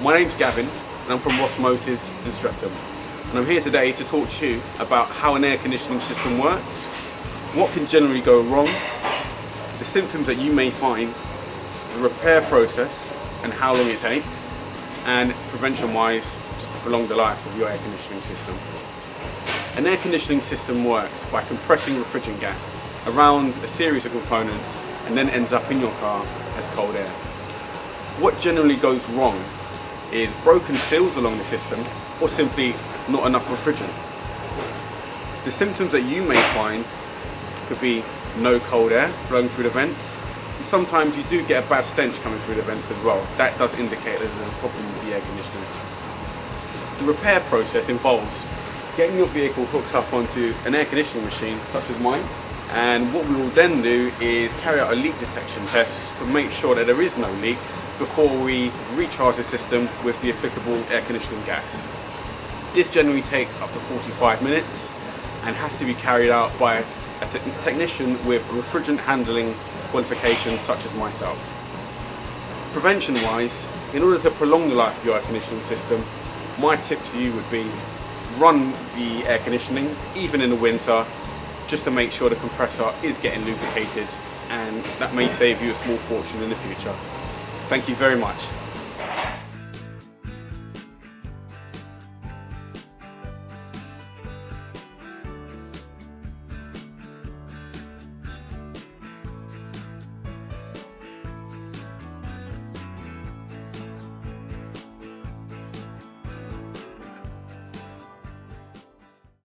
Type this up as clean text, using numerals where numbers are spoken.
My name's Gavin and I'm from Ross Motors in Streatham, and I'm here today to talk to you about how an air conditioning system works, what can generally go wrong, the symptoms that you may find, the repair process and how long it takes, and prevention wise, just to prolong the life of your air conditioning system. An air conditioning system works by compressing refrigerant gas around a series of components and then ends up in your car as cold air. What generally goes wrong is broken seals along the system or simply not enough refrigerant. The symptoms that you may find could be no cold air blowing through the vents. And sometimes you do get a bad stench coming through the vents as well. That does indicate that there's a problem with the air conditioning. The repair process involves getting your vehicle hooked up onto an air conditioning machine such as mine, and what we will then do is carry out a leak detection test to make sure that there is no leaks before we recharge the system with the applicable air conditioning gas. This generally takes up to 45 minutes and has to be carried out by a technician with refrigerant handling qualifications such as myself. Prevention wise, in order to prolong the life of your air conditioning system, my tip to you would be run the air conditioning even in the winter, just to make sure the compressor is getting lubricated, and that may save you a small fortune in the future. Thank you very much.